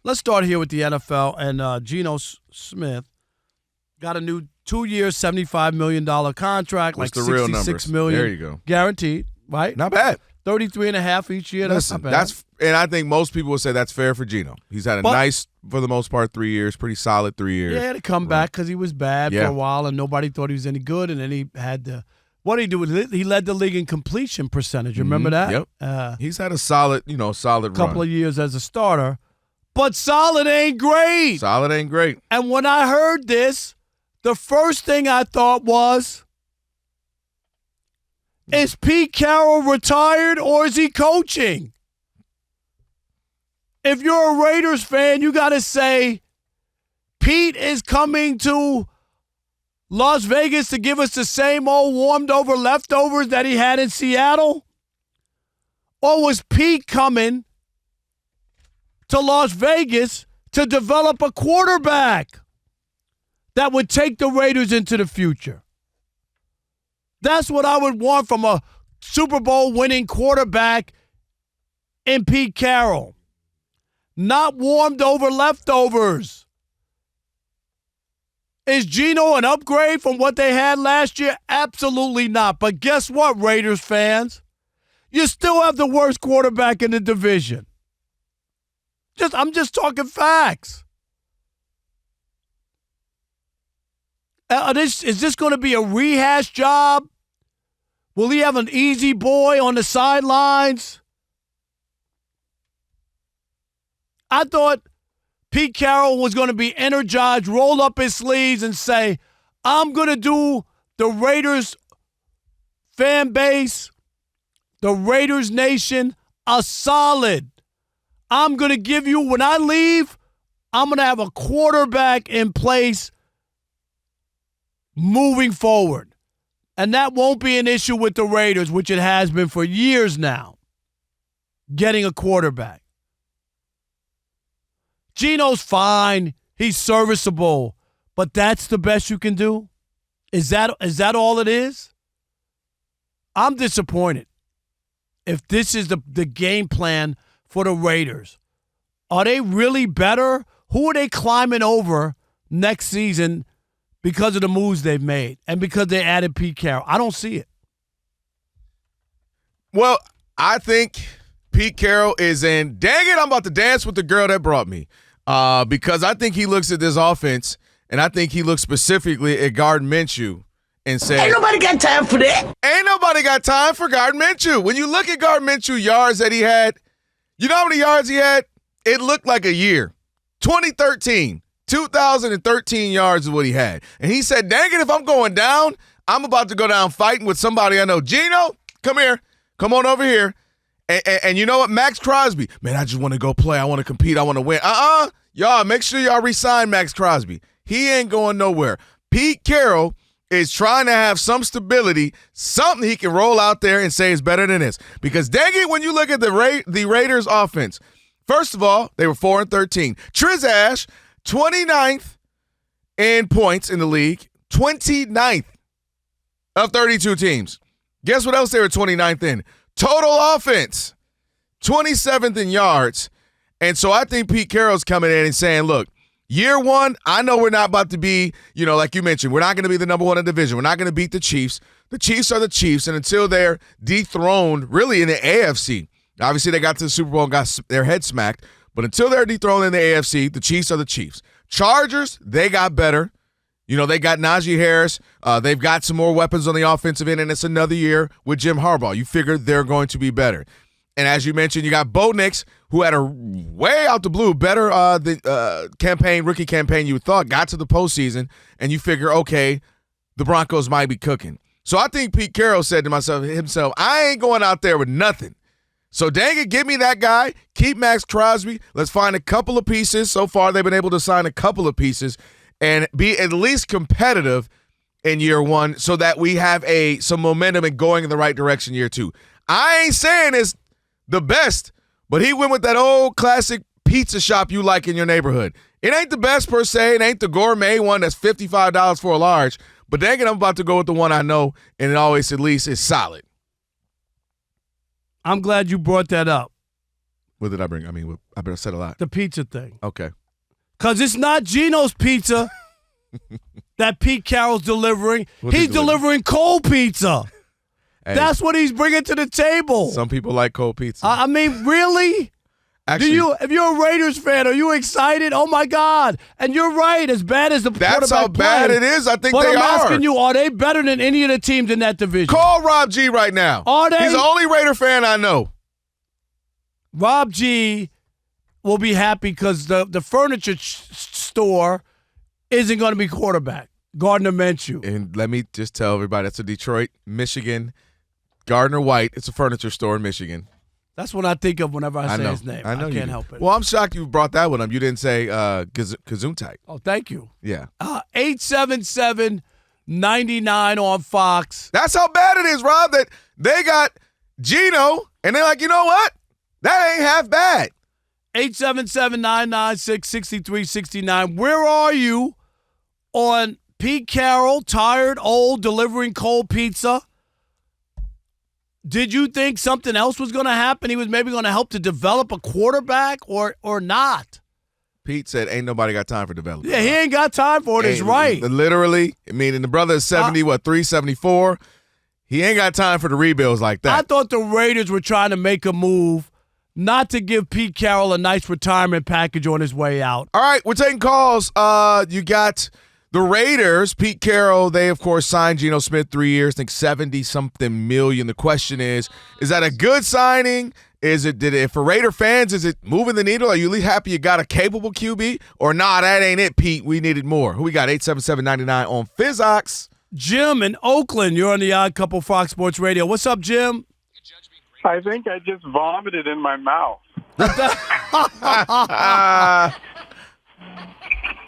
let's start here with the NFL. And Gino Smith got a new 2-year, $75 million contract, What's like the real $66 numbers? million There you go. guaranteed, right? Not bad. 33.5 each year. That's Listen, not bad. and I think most people would say that's fair for Geno. He's had a nice, for the most part, 3 years, pretty solid 3 years. He had to come back because he was bad for a while, and nobody thought he was any good. And then he had to. What did he do? He led the league in completion percentage. Remember that? Yep. He's had a solid run. Couple of years as a starter, but solid ain't great. Solid ain't great. And when I heard this, the first thing I thought was, is Pete Carroll retired or is he coaching? If you're a Raiders fan, you got to say, Pete is coming to Las Vegas to give us the same old warmed over leftovers that he had in Seattle? Or was Pete coming to Las Vegas to develop a quarterback that would take the Raiders into the future? That's what I would want from a Super Bowl winning quarterback in Pete Carroll. Not warmed over leftovers. Is Geno an upgrade from what they had last year? Absolutely not. But guess what, Raiders fans? You still have the worst quarterback in the division. I'm just talking facts. Is this going to be a rehash job? Will he have an easy boy on the sidelines? I thought Pete Carroll was going to be energized, roll up his sleeves, and say, I'm going to do the Raiders fan base, the Raiders nation, a solid. I'm going to give you, when I leave, I'm going to have a quarterback in place moving forward. And that won't be an issue with the Raiders, which it has been for years now, getting a quarterback. Geno's fine. He's serviceable. But that's the best you can do? Is that all it is? I'm disappointed if this is the game plan for the Raiders. Are they really better? Who are they climbing over next season because of the moves they've made and because they added Pete Carroll? I don't see it. Well, I think Pete Carroll is in, dang it, I'm about to dance with the girl that brought me. Because I think he looks at this offense, and I think he looks specifically at Gardner Minshew and says, ain't nobody got time for that. Ain't nobody got time for Gardner Minshew. When you look at Gardner Minshew yards that he had, you know how many yards he had? It looked like a year. 2013 yards is what he had. And he said, dang it, if I'm going down, I'm about to go down fighting with somebody I know. Geno, come here. Come on over here. And you know what? Max Crosby. Man, I just want to go play. I want to compete. I want to win. Y'all, make sure y'all re-sign Max Crosby. He ain't going nowhere. Pete Carroll is trying to have some stability, something he can roll out there and say is better than this. Because dang it, when you look at the Raiders offense, first of all, they were 4-13. Trizash, 29th in points in the league, 29th of 32 teams. Guess what else they were 29th in? Total offense, 27th in yards. And so I think Pete Carroll's coming in and saying, look, year one, I know we're not about to be, like you mentioned, we're not going to be the number one in the division. We're not going to beat the Chiefs. The Chiefs are the Chiefs, and until they're dethroned, really in the AFC, obviously they got to the Super Bowl and got their head smacked, but until they're dethroned in the AFC, the Chiefs are the Chiefs. Chargers, they got better. They got Najee Harris. They've got some more weapons on the offensive end, and it's another year with Jim Harbaugh. You figure they're going to be better. And as you mentioned, you got Bo Nix, who had a way out the blue, better rookie campaign you thought, got to the postseason, and you figure, okay, the Broncos might be cooking. So I think Pete Carroll said to himself, I ain't going out there with nothing. So dang it, give me that guy. Keep Max Crosby. Let's find a couple of pieces. So far, they've been able to sign a couple of pieces and be at least competitive in year one so that we have some momentum and going in the right direction year two. I ain't saying it's the best, but he went with that old classic pizza shop you like in your neighborhood. It ain't the best per se. It ain't the gourmet one that's $55 for a large, but dang it, I'm about to go with the one I know, and it always at least is solid. I'm glad you brought that up What did I bring? I mean, I better said a lot. The pizza thing. Okay. Because it's not Geno's pizza that Pete Carroll's delivering. He's delivering cold pizza. Hey, that's what he's bringing to the table. Some people like cold pizza. I mean, really? Actually, if you're a Raiders fan, are you excited? Oh, my God. And you're right. As bad as the that's how bad it is. I think but they I'm are. asking you, are they better than any of the teams in that division? Call Rob G right now. Are they? He's the only Raider fan I know. Rob G will be happy because the furniture store isn't going to be quarterback. Gardner Minshew. And let me just tell everybody, that's a Detroit, Michigan, Gardner White. It's a furniture store in Michigan. That's what I think of whenever I say his name. I can't help it. Well, I'm shocked you brought that one up. You didn't say Gesundheit. Oh, thank you. Yeah. 877-99 on Fox. That's how bad it is, Rob, that they got Geno, and they're like, you know what? That ain't half bad. 877-996-6369. Where are you on Pete Carroll, tired, old, delivering cold pizza? Did you think something else was going to happen? He was maybe going to help to develop a quarterback or not? Pete said, ain't nobody got time for development. Yeah, he ain't got time for it. It's right. Literally. I mean, and the brother is 374. He ain't got time for the rebuilds like that. I thought the Raiders were trying to make a move not to give Pete Carroll a nice retirement package on his way out. All right, we're taking calls. You got the Raiders, Pete Carroll, they, of course, signed Gino Smith 3 years, I think 70-something million. The question is that a good signing? For Raider fans, is it moving the needle? Are you at least happy you got a capable QB? Or nah, that ain't it, Pete. We needed more. Who we got? 877-99 on Fizzox. Jim in Oakland, you're on the Odd Couple Fox Sports Radio. What's up, Jim? I think I just vomited in my mouth.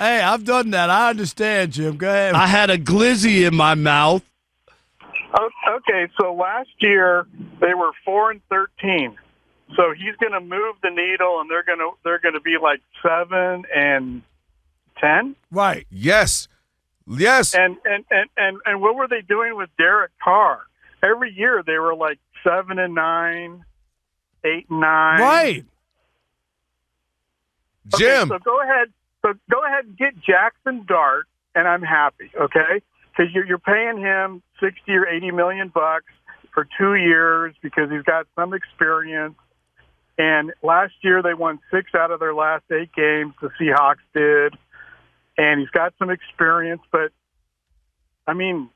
Hey, I've done that. I understand, Jim. Go ahead. I had a glizzy in my mouth. Okay, so last year they were 4-13. So he's going to move the needle, and they're going to be like 7-10. Right. Yes. And what were they doing with Derek Carr? Every year they were like 7-9, 8-9. Right. Jim. Okay, so go ahead and get Jackson Dart, and I'm happy. Okay, because you're paying him $60 or $80 million for 2 years because he's got some experience. And last year they won 6 out of their last 8 games. The Seahawks did, and he's got some experience. But I mean,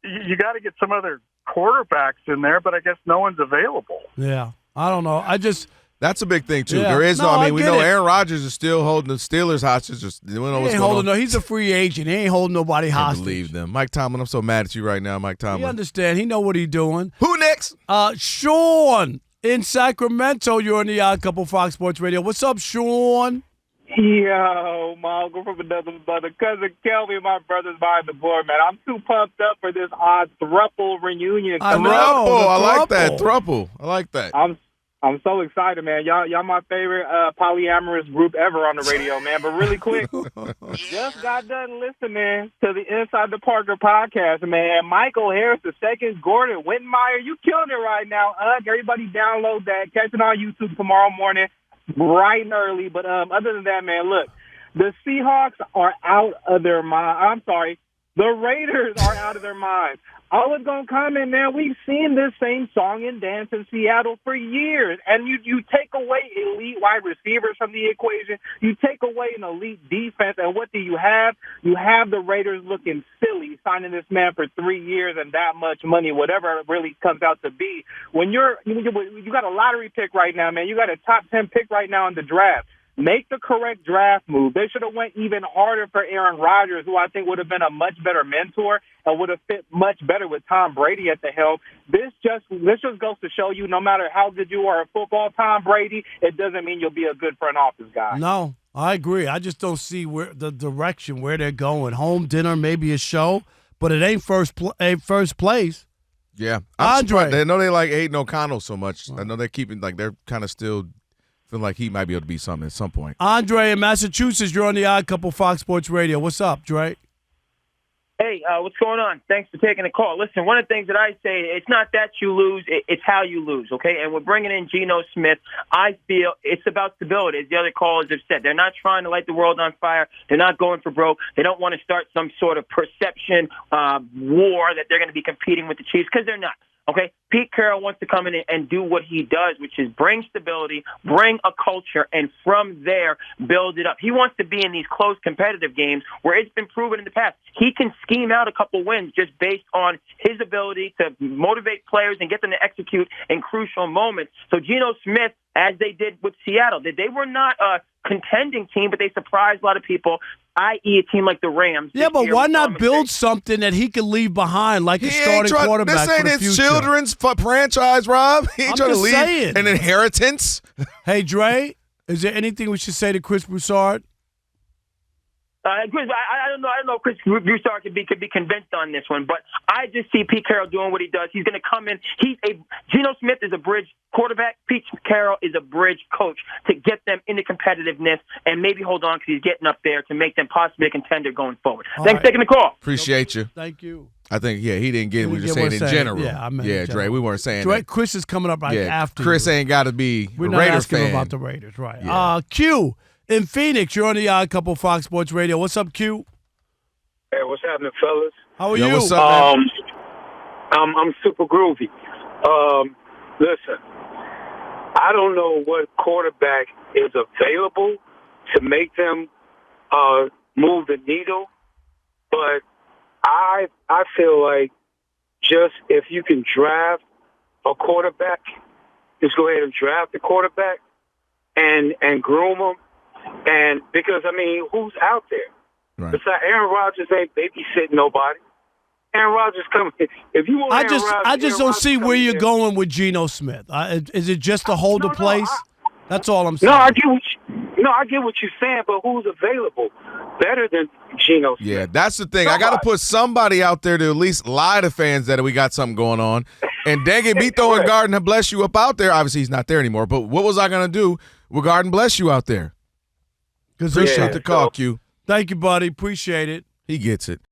you got to get some other quarterbacks in there. But I guess no one's available. Yeah, I don't know. That's a big thing, too. Yeah. There is we know it. Aaron Rodgers is still holding the Steelers hostage. He's a free agent. He ain't holding nobody hostage. I believe them. Mike Tomlin, I'm so mad at you right now, Mike Tomlin. He understand. He know what he's doing. Who next? Sean in Sacramento, you're on the Odd Couple Fox Sports Radio. What's up, Sean? Yo, my uncle from another mother. Cousin Kelvin, my brother's behind the board, man. I'm too pumped up for this odd thruple reunion. I like that. Thruple. I like that. I'm so excited, man. Y'all my favorite polyamorous group ever on the radio, man. But really quick, just got done listening to the Inside the Parker podcast, man. Michael Harris II, Gordon Wittenmeyer, you killing it right now. Everybody download that. Catch it on YouTube tomorrow morning, bright and early. But other than that, man, look, the Seahawks are out of their mind. I'm sorry. The Raiders are out of their minds. I was going to comment, man, we've seen this same song and dance in Seattle for years. And you take away elite wide receivers from the equation. You take away an elite defense. And what do you have? You have the Raiders looking silly, signing this man for 3 years and that much money, whatever it really comes out to be. When you got a lottery pick right now, man, you got a top 10 pick right now in the draft. Make the correct draft move. They should have went even harder for Aaron Rodgers, who I think would have been a much better mentor and would have fit much better with Tom Brady at the helm. This just goes to show you, no matter how good you are at football, Tom Brady, it doesn't mean you'll be a good front office guy. No, I agree. I just don't see where the direction where they're going. Home dinner, maybe a show, but it ain't first place. Yeah, Andre. I know they like Aiden O'Connell so much. I know they're keeping they're kind of still. Feel like he might be able to be something at some point. Andre in Massachusetts, you're on the Odd Couple Fox Sports Radio. What's up, Dre? Hey, what's going on? Thanks for taking the call. Listen, one of the things that I say, it's not that you lose, it's how you lose, okay? And we're bringing in Geno Smith. I feel it's about stability, as the other callers have said. They're not trying to light the world on fire. They're not going for broke. They don't want to start some sort of perception war that they're going to be competing with the Chiefs, because they're not. Okay, Pete Carroll wants to come in and do what he does, which is bring stability, bring a culture, and from there, build it up. He wants to be in these close competitive games where it's been proven in the past. He can scheme out a couple wins just based on his ability to motivate players and get them to execute in crucial moments. So Geno Smith, as they did with Seattle, they were not a contending team, but they surprised a lot of people, i.e. a team like the Rams. Yeah, but why not build something that he can leave behind, like a starting quarterback This ain't for the his future? children's franchise, Rob. He ain't I'm trying to just leave saying. an inheritance. Hey, Dre, is there anything we should say to Chris Broussard? Chris, I don't know. I don't know if Chris Broussard could be convinced on this one, but I just see Pete Carroll doing what he does. He's going to come in. Geno Smith is a bridge quarterback. Pete Carroll is a bridge coach to get them into competitiveness and maybe hold on because he's getting up there to make them possibly a contender going forward. Thanks for taking the call. Appreciate you. Thank you. I think, he didn't get it. We were just saying in general. Yeah, I meant in Dre, general. we weren't saying Dre, that. Chris is coming up after Chris you. ain't got to be We're a not Raider asking fan. him about the Raiders, right? Yeah. Q in Phoenix. You're on the Odd Couple Fox Sports Radio. What's up, Q? Hey, what's happening, fellas? How are you? What's up, man? I'm super groovy. Listen, I don't know what quarterback is available to make them move the needle, but I feel like just if you can draft a quarterback, just go ahead and draft the quarterback and groom him, and because who's out there? Right. Besides, Aaron Rodgers ain't babysitting nobody. Aaron Rodgers coming. If you want, I just don't see where you're going with Geno Smith. Is it just to hold the place? That's all I'm saying. No, I get what you're saying, but who's available better than Geno Smith? Yeah, that's the thing. I got to put somebody out there to at least lie to fans that we got something going on. And dang it, me throwing Garden Bless You up out there. Obviously, he's not there anymore. But what was I going to do with Garden Bless You out there? Appreciate the call, Q. Thank you, buddy. Appreciate it. He gets it.